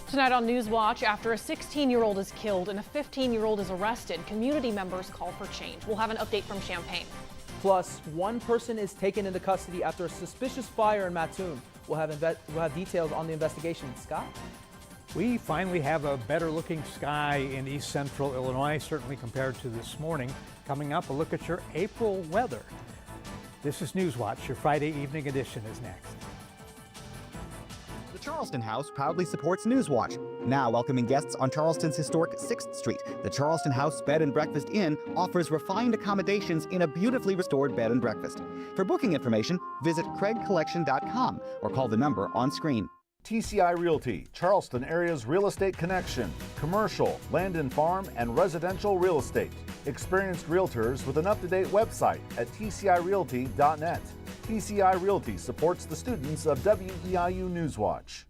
Tonight on News Watch, after a 16-year-old is killed and a 15-year-old is arrested, community members call for change. We'll have an update from Champaign. Plus, one person is taken into custody after a suspicious fire in Mattoon. We'll have details on the investigation. Scott? We finally have a better looking sky in east central Illinois, certainly compared to this morning. Coming up, a look at your April weather. This is News Watch. Your Friday evening edition is next. The Charleston House proudly supports Newswatch. Now welcoming guests on Charleston's historic 6th Street, the Charleston House Bed and Breakfast Inn offers refined accommodations in a beautifully restored bed and breakfast. For booking information, visit craigcollection.com or call the number on screen. TCI Realty, Charleston area's real estate connection, commercial, land and farm, and residential real estate. Experienced realtors with an up-to-date website at tcirealty.net. TCI Realty supports the students of WEIU Newswatch.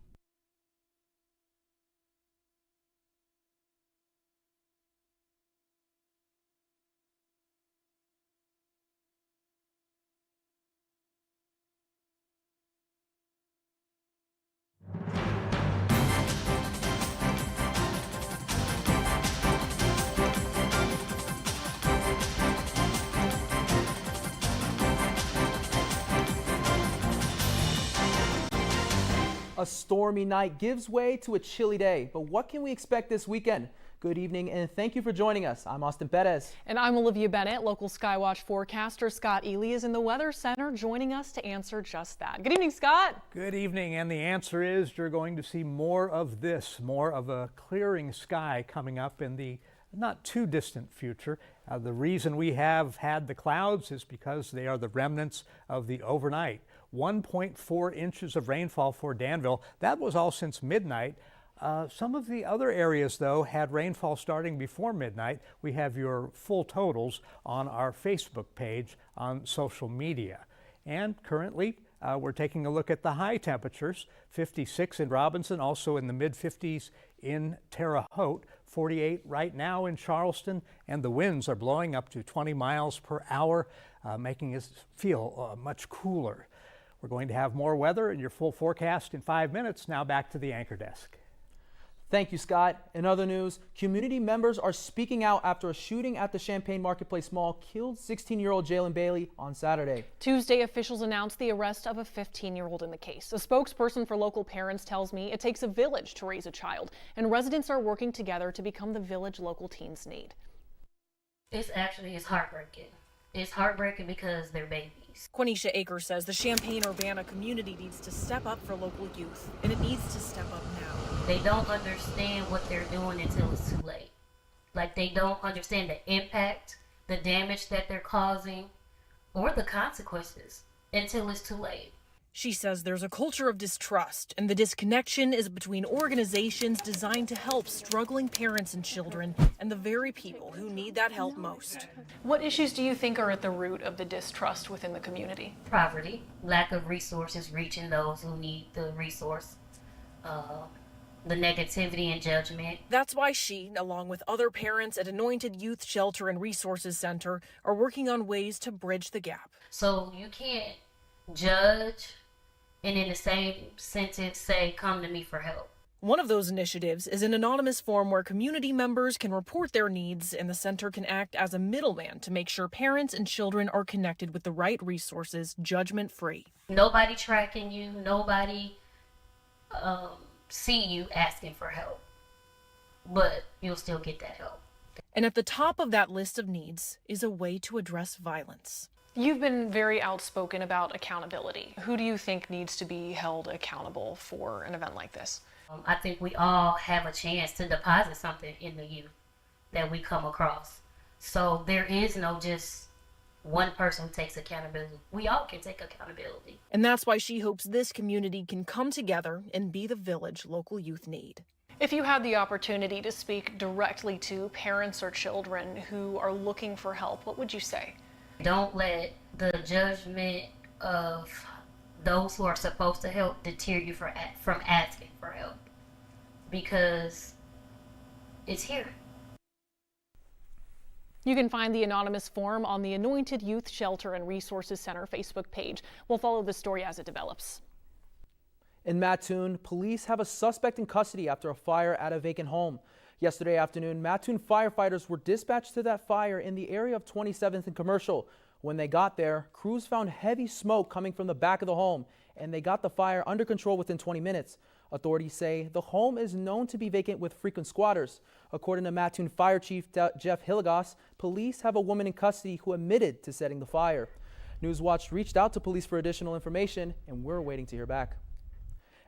A stormy night gives way to a chilly day, but what can we expect this weekend? Good evening and thank you for joining us. I'm Austin Perez. And I'm Olivia Bennett. Local Skywatch forecaster Scott Ely is in the Weather Center joining us to answer just that. Good evening, Scott. Good evening, and the answer is you're going to see more of this, more of a clearing sky coming up in the not too distant future. The reason we have had the clouds is because they are the remnants of the overnight. 1.4 inches of rainfall for Danville. That was all since midnight. Some of the other areas, though, had rainfall starting before midnight. We have your full totals on our Facebook page on social media. And currently, we're taking a look at the high temperatures. 56 in Robinson, also in the mid-50s in Terre Haute, 48 right now in Charleston, and the winds are blowing up to 20 miles per hour, making us feel much cooler. We're going to have more weather in your full forecast in 5 minutes. Now back to the anchor desk. Thank you, Scott. In other news, community members are speaking out after a shooting at the Champaign Marketplace Mall killed 16-year-old Jalen Bailey on Saturday. Tuesday, officials announced the arrest of a 15-year-old in the case. A spokesperson for local parents tells me it takes a village to raise a child, and residents are working together to become the village local teens need. It's heartbreaking. It's heartbreaking because they're babies. Quenisha Akers says the Champaign-Urbana community needs to step up for local youth, and it needs to step up now. They don't understand what they're doing until it's too late. Like, they don't understand the impact, the damage that they're causing, or the consequences until it's too late. She says there's a culture of distrust, and the disconnection is between organizations designed to help struggling parents and children and the very people who need that help most. What issues do you think are at the root of the distrust within the community? Poverty, lack of resources reaching those who need the resource, the negativity and judgment. That's why she, along with other parents at Anointed Youth Shelter and Resources Center, are working on ways to bridge the gap. So you can't judge and in the same sentence say, come to me for help. One of those initiatives is an anonymous form where community members can report their needs, and the center can act as a middleman to make sure parents and children are connected with the right resources, judgment-free. Nobody tracking you, nobody see you asking for help, but you'll still get that help. And at the top of that list of needs is a way to address violence. You've been very outspoken about accountability. Who do you think needs to be held accountable for an event like this? I think we all have a chance to deposit something in the youth that we come across. So there is no just one person who takes accountability. We all can take accountability. And that's why she hopes this community can come together and be the village local youth need. If you had the opportunity to speak directly to parents or children who are looking for help, what would you say? Don't let the judgment of those who are supposed to help deter you from asking for help, because it's here. You can find the anonymous form on the Anointed Youth Shelter and Resources Center Facebook page. We'll follow the story as it develops. In Mattoon, police have a suspect in custody after a fire at a vacant home. Yesterday afternoon, Mattoon firefighters were dispatched to that fire in the area of 27th and Commercial. When they got there, crews found heavy smoke coming from the back of the home, and they got the fire under control within 20 minutes. Authorities say the home is known to be vacant with frequent squatters. According to Mattoon Fire Chief Jeff Hilligoss, police have a woman in custody who admitted to setting the fire. Newswatch reached out to police for additional information, and we're waiting to hear back.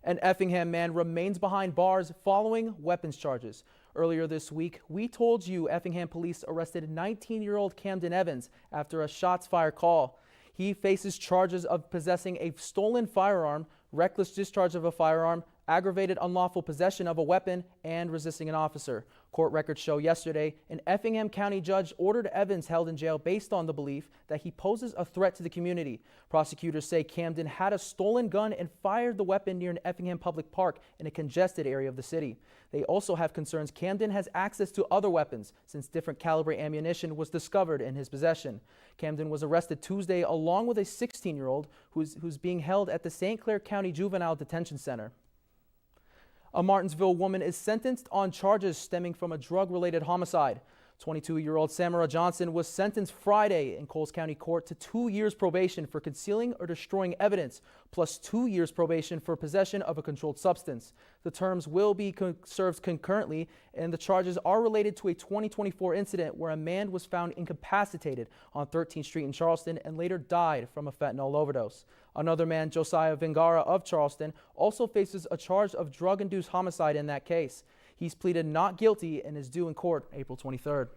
An Effingham man remains behind bars following weapons charges. Earlier this week, we told you Effingham police arrested 19-year-old Camden Evans after a shots fired call. He faces charges of possessing a stolen firearm, reckless discharge of a firearm, aggravated unlawful possession of a weapon, and resisting an officer. Court records show yesterday an Effingham County judge ordered Evans held in jail based on the belief that he poses a threat to the community. Prosecutors say Camden had a stolen gun and fired the weapon near an Effingham public park in a congested area of the city. They also have concerns Camden has access to other weapons since different caliber ammunition was discovered in his possession. Camden was arrested Tuesday along with a 16-year-old who's being held at the St. Clair County Juvenile Detention Center. A Martinsville woman is sentenced on charges stemming from a drug-related homicide. 22-year-old Samara Johnson was sentenced Friday in Coles County Court to 2 years probation for concealing or destroying evidence, plus 2 years probation for possession of a controlled substance. The terms will be served concurrently, and the charges are related to a 2024 incident where a man was found incapacitated on 13th Street in Charleston and later died from a fentanyl overdose. Another man, Josiah Vingara of Charleston, also faces a charge of drug-induced homicide in that case. He's pleaded not guilty and is due in court April 23rd.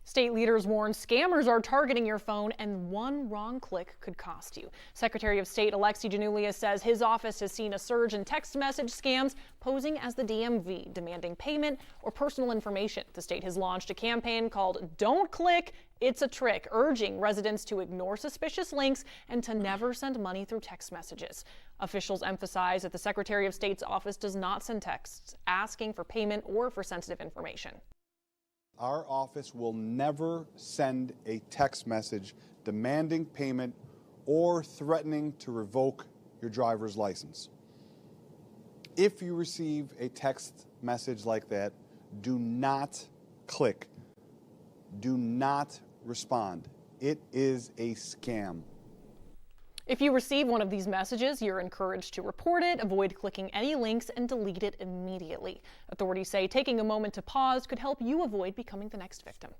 State leaders warn scammers are targeting your phone and one wrong click could cost you. Secretary of State Alexi Janulia says his office has seen a surge in text message scams posing as the DMV, demanding payment or personal information. The state has launched a campaign called Don't Click, It's a Trick, urging residents to ignore suspicious links and to never send money through text messages. Officials emphasize that the Secretary of State's office does not send texts asking for payment or for sensitive information. Our office will never send a text message demanding payment or threatening to revoke your driver's license. If you receive a text message like that, do not click. Do not respond. It is a scam. If you receive one of these messages, you're encouraged to report it, avoid clicking any links, and delete it immediately. Authorities say taking a moment to pause could help you avoid becoming the next victim.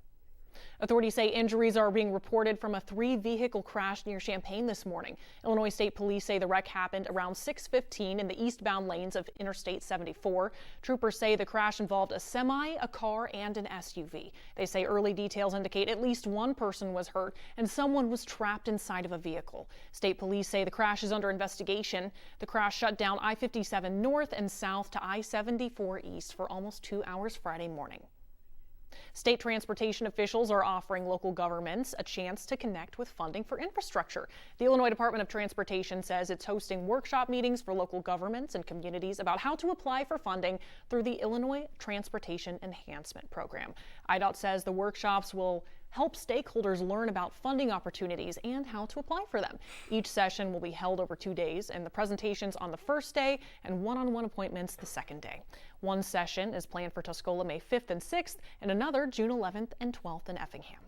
Authorities say injuries are being reported from a 3-vehicle crash near Champaign this morning. Illinois State Police say the wreck happened around 6:15 in the eastbound lanes of Interstate 74. Troopers say the crash involved a semi, a car, and an SUV. They say early details indicate at least one person was hurt and someone was trapped inside of a vehicle. State Police say the crash is under investigation. The crash shut down I-57 north and south to I-74 east for almost 2 hours Friday morning. State transportation officials are offering local governments a chance to connect with funding for infrastructure. The Illinois Department of Transportation says it's hosting workshop meetings for local governments and communities about how to apply for funding through the Illinois Transportation Enhancement Program. IDOT says the workshops will help stakeholders learn about funding opportunities and how to apply for them. Each session will be held over 2 days, and the presentations on the first day and one-on-one appointments the second day. One session is planned for Tuscola May 5th and 6th, and another June 11th and 12th in Effingham.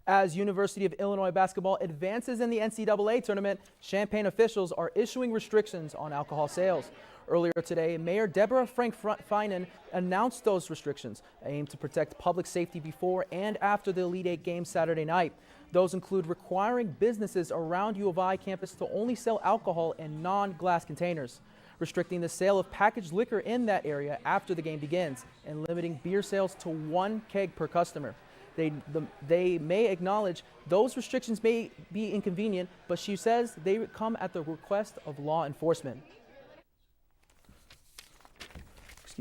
As University of Illinois basketball advances in the NCAA tournament, Champaign officials are issuing restrictions on alcohol sales. Earlier today, Mayor Deborah Frank Finan announced those restrictions, aimed to protect public safety before and after the Elite Eight game Saturday night. Those include requiring businesses around U of I campus to only sell alcohol in non-glass containers, restricting the sale of packaged liquor in that area after the game begins, and limiting beer sales to 1 keg per customer. They may acknowledge those restrictions may be inconvenient, but she says they come at the request of law enforcement.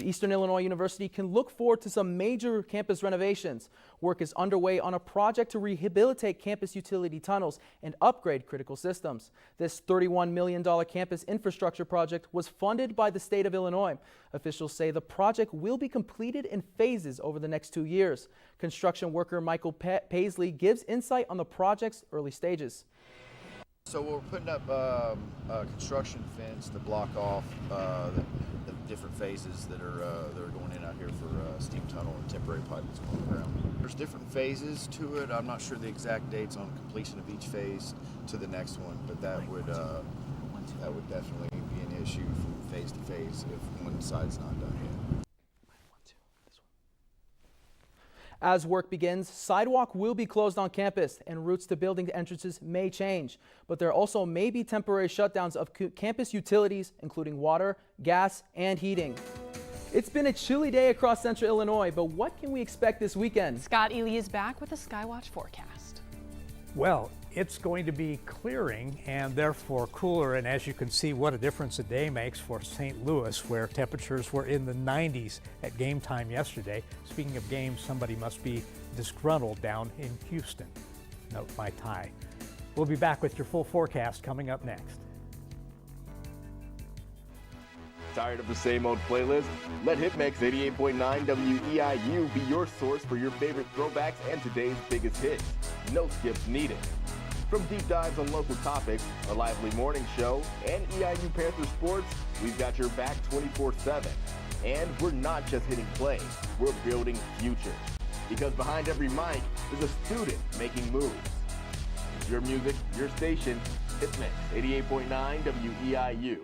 Eastern Illinois University can look forward to some major campus renovations. Work is underway on a project to rehabilitate campus utility tunnels and upgrade critical systems. This $31 million campus infrastructure project was funded by the state of Illinois. Officials say the project will be completed in phases over the next 2 years. Construction worker Michael Paisley gives insight on the project's early stages. So we're putting up a construction fence to block off the different phases that are going in out here for steam tunnel and temporary pipe that's going around. There's different phases to it. I'm not sure the exact dates on completion of each phase to the next one, but that would definitely be an issue from phase to phase if one side's not done yet. As work begins, sidewalk will be closed on campus and routes to building entrances may change. But there also may be temporary shutdowns of campus utilities, including water, gas, and heating. It's been a chilly day across central Illinois, but what can we expect this weekend? Scott Ely is back with a Skywatch forecast. Well, it's going to be clearing and therefore cooler, and as you can see, what a difference a day makes for St. Louis, where temperatures were in the 90s at game time yesterday. Speaking of games, somebody must be disgruntled down in Houston. Note my tie. We'll be back with your full forecast coming up next. Tired of the same old playlist? Let Hitmix 88.9 WEIU be your source for your favorite throwbacks and today's biggest hits. No skips needed. From deep dives on local topics, a lively morning show, and EIU Panther sports, we've got your back 24/7. And we're not just hitting play, we're building futures. Because behind every mic is a student making moves. It's your music, your station, Hitmix 88.9 WEIU.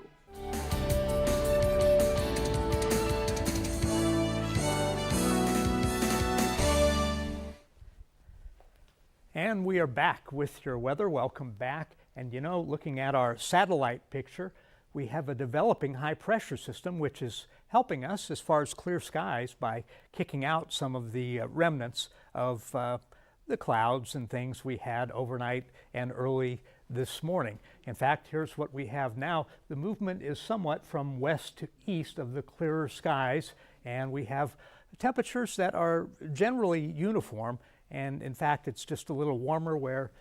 And we are back with your weather. Welcome back. And you know, looking at our satellite picture, we have a developing high pressure system which is helping us as far as clear skies by kicking out some of the remnants of the clouds and things we had overnight and early this morning. In fact, here's what we have now. The movement is somewhat from west to east of the clearer skies, and we have temperatures that are generally uniform. And in fact, it's just a little warmer where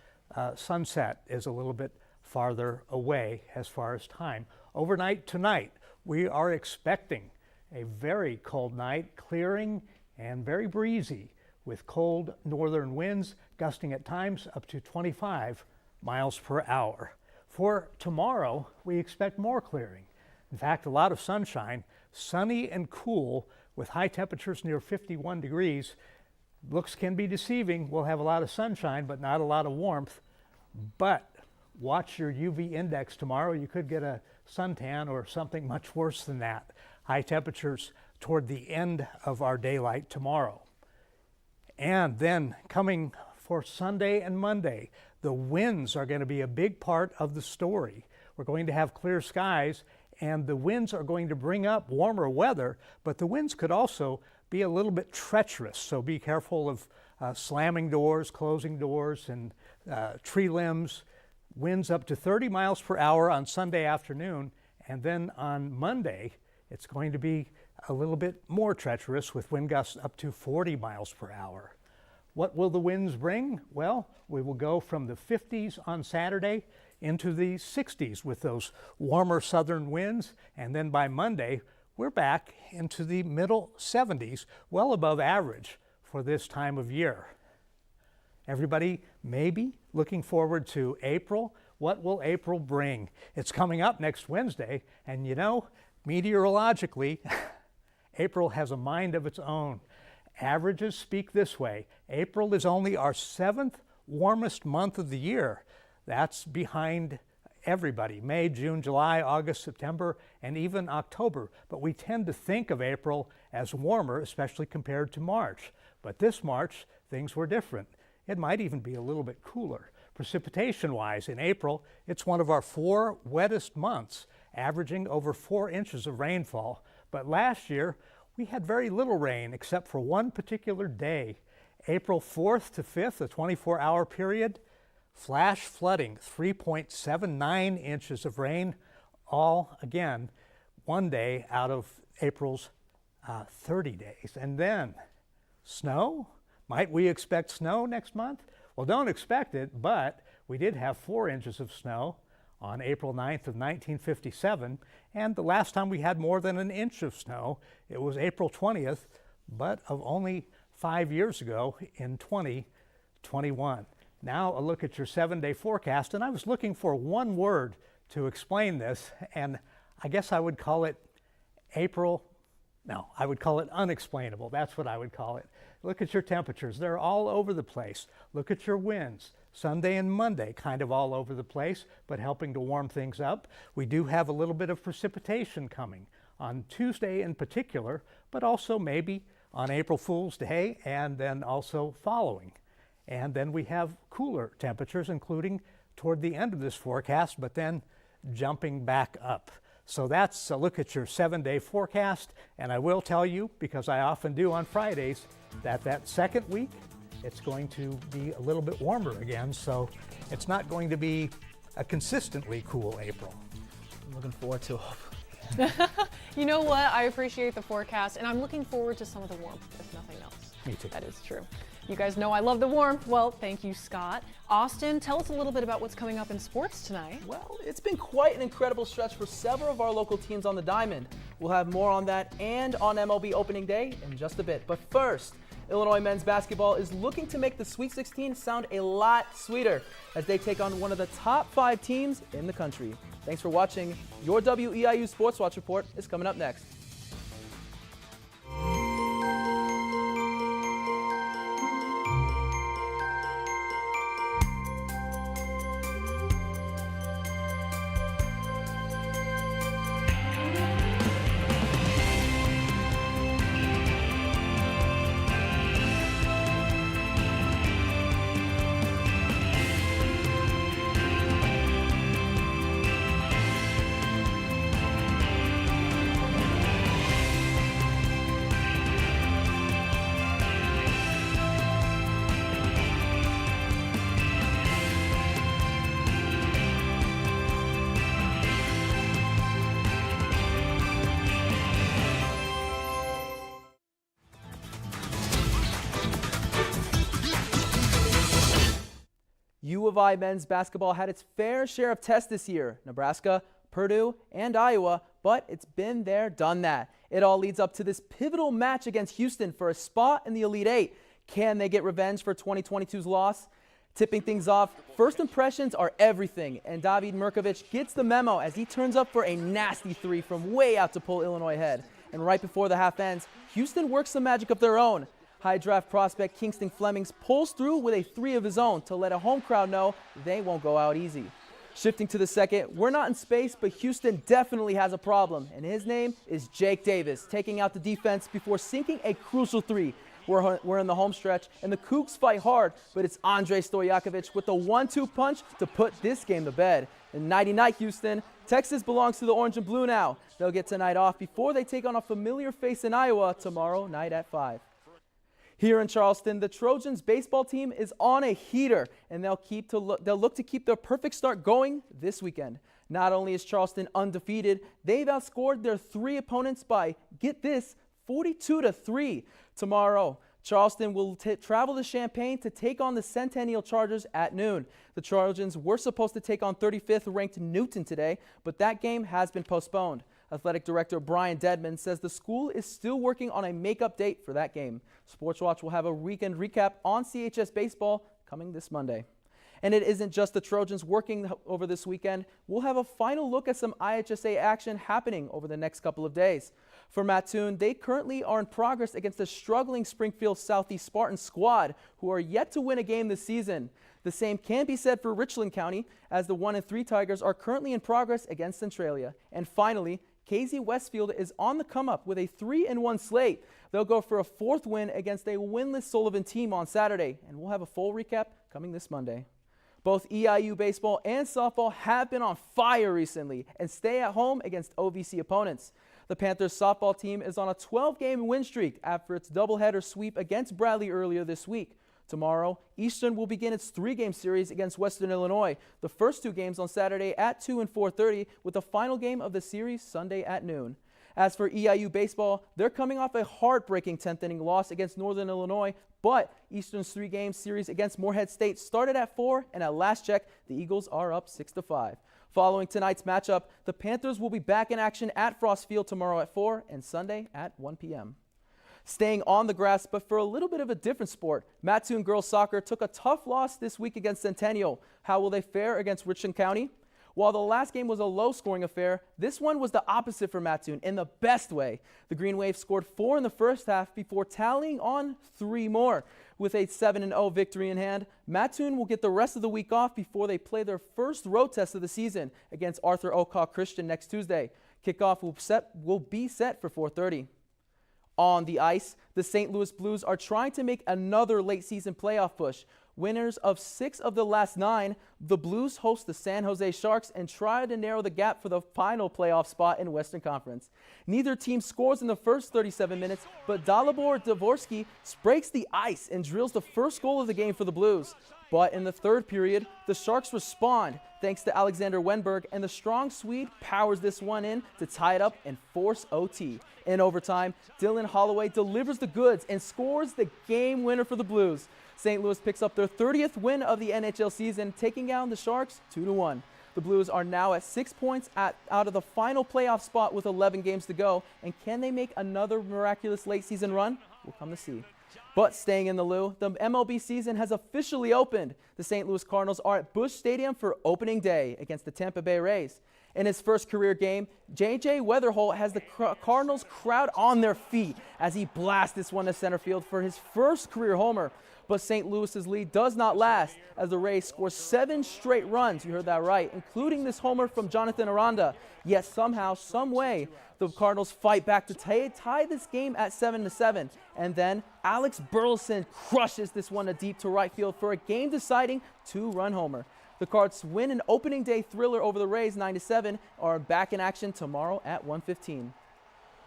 sunset is a little bit farther away as far as time. Overnight tonight, we are expecting a very cold night, clearing and very breezy with cold northern winds gusting at times up to 25 miles per hour. For tomorrow, we expect more clearing. In fact, a lot of sunshine, sunny and cool with high temperatures near 51 degrees. Looks can be deceiving. We'll have a lot of sunshine, but not a lot of warmth. But watch your UV index tomorrow. You could get a suntan or something much worse than that. High temperatures toward the end of our daylight tomorrow. And then coming for Sunday and Monday, the winds are going to be a big part of the story. We're going to have clear skies, and the winds are going to bring up warmer weather, but the winds could also be a little bit treacherous, so be careful of slamming doors, closing doors, and tree limbs. Winds up to 30 miles per hour on Sunday afternoon, and then on Monday, it's going to be a little bit more treacherous with wind gusts up to 40 miles per hour. What will the winds bring? Well, we will go from the 50s on Saturday into the 60s with those warmer southern winds, and then by Monday, we're back into the middle 70s, well above average for this time of year. Everybody maybe looking forward to April. What will April bring? It's coming up next Wednesday, and you know, meteorologically, April has a mind of its own. Averages speak this way. April is only our 7th warmest month of the year. That's behind everybody, May, June, July, August, September, and even October. But we tend to think of April as warmer, especially compared to March. But this March, things were different. It might even be a little bit cooler. Precipitation-wise, in April, it's one of our 4 wettest months, averaging over 4 inches of rainfall. But last year, we had very little rain except for one particular day. April 4th to 5th, a 24-hour period, flash flooding, 3.79 inches of rain, all, again, one day out of April's 30 days. And then snow? Might we expect snow next month? Well, don't expect it, but we did have 4 inches of snow on April 9th of 1957, and the last time we had more than an inch of snow, it was April 20th, but of only 5 years ago in 2021. Now a look at your 7-day forecast, and I was looking for one word to explain this, and I guess I would call it I would call it unexplainable. That's what I would call it. Look at your temperatures. They're all over the place. Look at your winds. Sunday and Monday, kind of all over the place, but helping to warm things up. We do have a little bit of precipitation coming on Tuesday in particular, but also maybe on April Fool's Day and then also following. And then we have cooler temperatures, including toward the end of this forecast, but then jumping back up. So that's a look at your 7-day forecast, and I will tell you, because I often do on Fridays, that second week, it's going to be a little bit warmer again, so it's not going to be a consistently cool April. I'm looking forward to it. You know what? I appreciate the forecast, and I'm looking forward to some of the warmth, if nothing else. Me too. That is true. You guys know I love the warmth. Well, thank you, Scott. Austin, tell us a little bit about what's coming up in sports tonight. Well, it's been quite an incredible stretch for several of our local teams on the diamond. We'll have more on that and on MLB opening day in just a bit. But first, Illinois men's basketball is looking to make the Sweet 16 sound a lot sweeter as they take on one of the top 5 teams in the country. Thanks for watching. Your WEIU Sports Watch Report is coming up next. U of I men's basketball had its fair share of tests this year. Nebraska, Purdue, and Iowa, but it's been there, done that. It all leads up to this pivotal match against Houston for a spot in the Elite Eight. Can they get revenge for 2022's loss? Tipping things off, first impressions are everything, and David Mirkovic gets the memo as he turns up for a nasty 3 from way out to pull Illinois ahead. And right before the half ends, Houston works some magic of their own. High draft prospect Kingston Flemings pulls through with a 3 of his own to let a home crowd know they won't go out easy. Shifting to the second, we're not in space, but Houston definitely has a problem, and his name is Jake Davis, taking out the defense before sinking a crucial 3. We're in the home stretch, and the Cougs fight hard, but it's Andrei Stojakovic with the 1-2 punch to put this game to bed. And nighty-night, Houston. Texas belongs to the orange and blue now. They'll get tonight off before they take on a familiar face in Iowa tomorrow night at 5. Here in Charleston, the Trojans baseball team is on a heater, and they'll look to keep their perfect start going this weekend. Not only is Charleston undefeated, they've outscored their 3 opponents by, get this, 42-3. Tomorrow, Charleston will travel to Champaign to take on the Centennial Chargers at noon. The Trojans were supposed to take on 35th ranked Newton today, but that game has been postponed. Athletic Director Brian Dedman says the school is still working on a makeup date for that game. Sports Watch will have a weekend recap on CHS baseball coming this Monday. And it isn't just the Trojans working over this weekend. We'll have a final look at some IHSA action happening over the next couple of days. For Mattoon, they currently are in progress against the struggling Springfield Southeast Spartans squad, who are yet to win a game this season. The same can be said for Richland County, as the 1-3 Tigers are currently in progress against Centralia. And finally, KZ Westfield is on the come-up with a 3-1 slate. They'll go for a 4th win against a winless Sullivan team on Saturday, and we'll have a full recap coming this Monday. Both EIU baseball and softball have been on fire recently and stay at home against OVC opponents. The Panthers softball team is on a 12-game win streak after its doubleheader sweep against Bradley earlier this week. Tomorrow, Eastern will begin its 3-game series against Western Illinois. The first 2 games on Saturday at 2 and 4:30, with the final game of the series Sunday at noon. As for EIU baseball, they're coming off a heartbreaking 10th-inning loss against Northern Illinois, but Eastern's 3-game series against Morehead State started at 4, and at last check, the Eagles are up 6-5. Following tonight's matchup, the Panthers will be back in action at Frost Field tomorrow at 4 and Sunday at 1 p.m. Staying on the grass, but for a little bit of a different sport, Mattoon girls soccer took a tough loss this week against Centennial. How will they fare against Richland County? While the last game was a low-scoring affair, this one was the opposite for Mattoon in the best way. The Green Wave scored 4 in the first half before tallying on 3 more. With a 7-0 victory in hand, Mattoon will get the rest of the week off before they play their first road test of the season against Arthur Okaw Christian next Tuesday. Kickoff will be set for 4:30. On the ice, the St. Louis Blues are trying to make another late-season playoff push. Winners of 6 of the last 9, the Blues host the San Jose Sharks and try to narrow the gap for the final playoff spot in Western Conference. Neither team scores in the first 37 minutes, but Dalibor Dvorsky breaks the ice and drills the first goal of the game for the Blues. But in the third period, the Sharks respond thanks to Alexander Wenberg, and the strong Swede powers this one in to tie it up and force OT. In overtime, Dylan Holloway delivers the goods and scores the game winner for the Blues. St. Louis picks up their 30th win of the NHL season, taking down the Sharks 2-1. The Blues are now at 6 points out of the final playoff spot with 11 games to go. And can they make another miraculous late season run? We'll come to see. But staying in the Lou, the MLB season has officially opened. The St. Louis Cardinals are at Busch Stadium for opening day against the Tampa Bay Rays. In his first career game, J.J. Weatherholt has the Cardinals crowd on their feet as he blasts this one to center field for his first career homer. But St. Louis's lead does not last as the Rays score 7 straight runs, you heard that right, including this homer from Jonathan Aranda. Yet somehow, some way, the Cardinals fight back to tie this game at 7-7. And then Alex Burleson crushes this one deep to right field for a game-deciding 2-run homer. The Cards win an opening day thriller over the Rays 9-7, are back in action tomorrow at 1:15.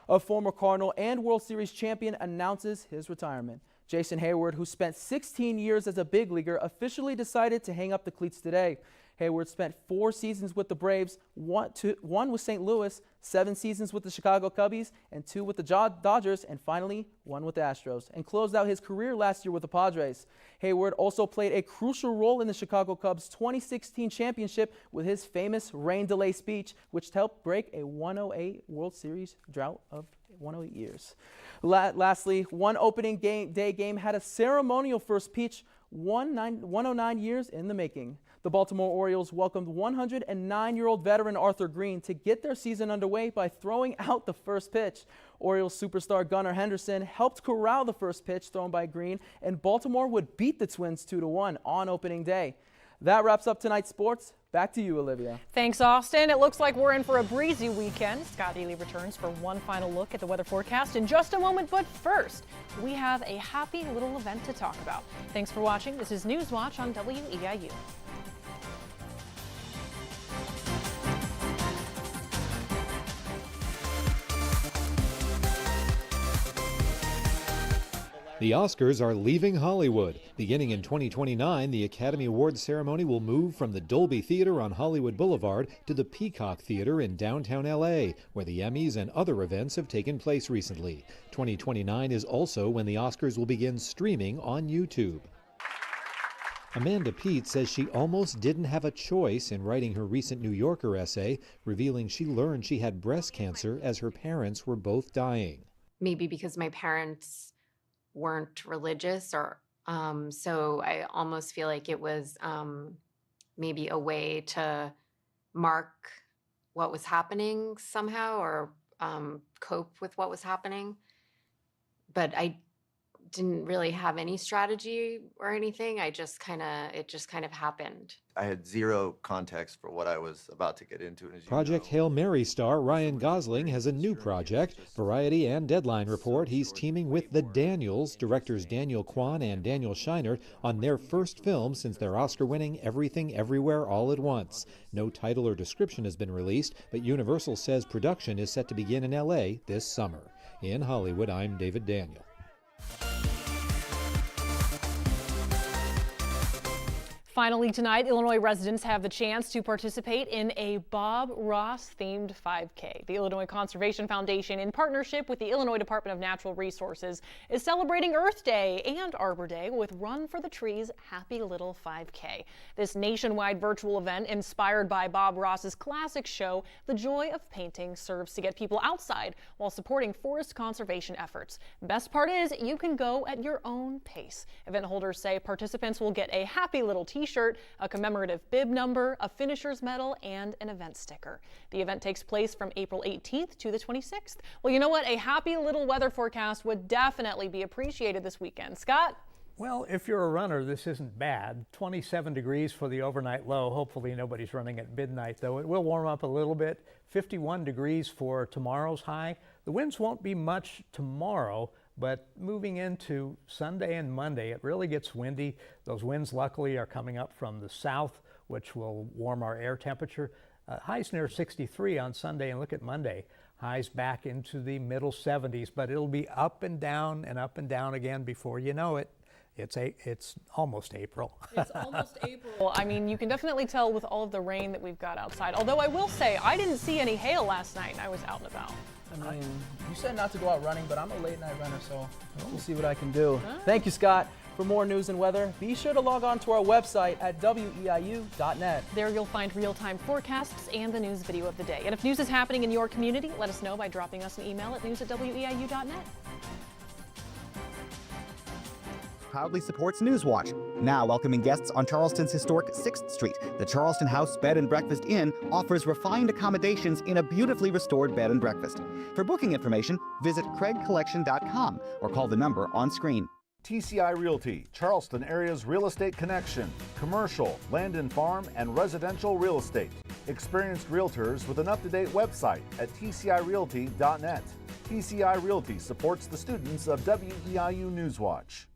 A former Cardinal and World Series champion announces his retirement. Jason Hayward, who spent 16 years as a big leaguer, officially decided to hang up the cleats today. Hayward spent 4 seasons with the Braves, one with St. Louis, 7 seasons with the Chicago Cubbies, and 2 with the Dodgers, and finally 1 with the Astros, and closed out his career last year with the Padres. Hayward also played a crucial role in the Chicago Cubs' 2016 championship with his famous rain delay speech, which helped break a 108 World Series drought of 108 years. Lastly, one opening day game had a ceremonial first pitch, 109 years in the making. The Baltimore Orioles welcomed 109-year-old veteran Arthur Green to get their season underway by throwing out the first pitch. Orioles superstar Gunnar Henderson helped corral the first pitch thrown by Green, and Baltimore would beat the Twins 2-1 on opening day. That wraps up tonight's sports. Back to you, Olivia. Thanks, Austin. It looks like we're in for a breezy weekend. Scott Ely returns for one final look at the weather forecast in just a moment. But first, we have a happy little event to talk about. Thanks for watching. This is Newswatch on WEIU. The Oscars are leaving Hollywood. Beginning in 2029, the Academy Awards ceremony will move from the Dolby Theater on Hollywood Boulevard to the Peacock Theater in downtown LA, where the Emmys and other events have taken place recently. 2029 is also when the Oscars will begin streaming on YouTube. Amanda Peet says she almost didn't have a choice in writing her recent New Yorker essay, revealing she learned she had breast cancer as her parents were both dying. Maybe because my parents weren't religious, or so I almost feel like it was maybe a way to mark what was happening somehow, or cope with what was happening. But I didn't really have any strategy or anything. It just kind of happened. I had zero context for what I was about to get into. And Project Hail Mary star Ryan Gosling has a new project. Variety and Deadline report he's teaming with the Daniels, directors Daniel Kwan and Daniel Scheinert, on their first film since their Oscar-winning Everything Everywhere All at Once. No title or description has been released, but Universal says production is set to begin in LA this summer. In Hollywood, I'm David Daniel. Finally tonight, Illinois residents have the chance to participate in a Bob Ross-themed 5K. The Illinois Conservation Foundation, in partnership with the Illinois Department of Natural Resources, is celebrating Earth Day and Arbor Day with Run for the Trees Happy Little 5K. This nationwide virtual event, inspired by Bob Ross's classic show, The Joy of Painting, serves to get people outside while supporting forest conservation efforts. Best part is you can go at your own pace. Event holders say participants will get a Happy Little t-shirt, a commemorative bib number, a finisher's medal, and an event sticker. The event takes place from April 18th to the 26th. Well, you know what? A happy little weather forecast would definitely be appreciated this weekend. Scott? Well, if you're a runner, this isn't bad. 27 degrees for the overnight low. Hopefully nobody's running at midnight, though. It will warm up a little bit. 51 degrees for tomorrow's high. The winds won't be much tomorrow, but moving into Sunday and Monday, it really gets windy. Those winds, luckily, are coming up from the south, which will warm our air temperature. Highs near 63 on Sunday, and look at Monday. Highs back into the middle 70s, but it'll be up and down again before you know it. It's almost April. It's almost April. Well, I mean, you can definitely tell with all of the rain that we've got outside. Although I will say, I didn't see any hail last night. I was out and about. I mean, you said not to go out running, but I'm a late night runner, so we'll see what I can do. Thank you, Scott. For more news and weather, be sure to log on to our website at WEIU.net. There you'll find real-time forecasts and the news video of the day. And if news is happening in your community, let us know by dropping us an email at news@WEIU.net. Proudly supports Newswatch. Now welcoming guests on Charleston's historic 6th Street. The Charleston House Bed and Breakfast Inn offers refined accommodations in a beautifully restored bed and breakfast. For booking information, visit craigcollection.com or call the number on screen. TCI Realty, Charleston area's real estate connection. Commercial, land and farm, and residential real estate. Experienced realtors with an up-to-date website at tcirealty.net. TCI Realty supports the students of WEIU Newswatch.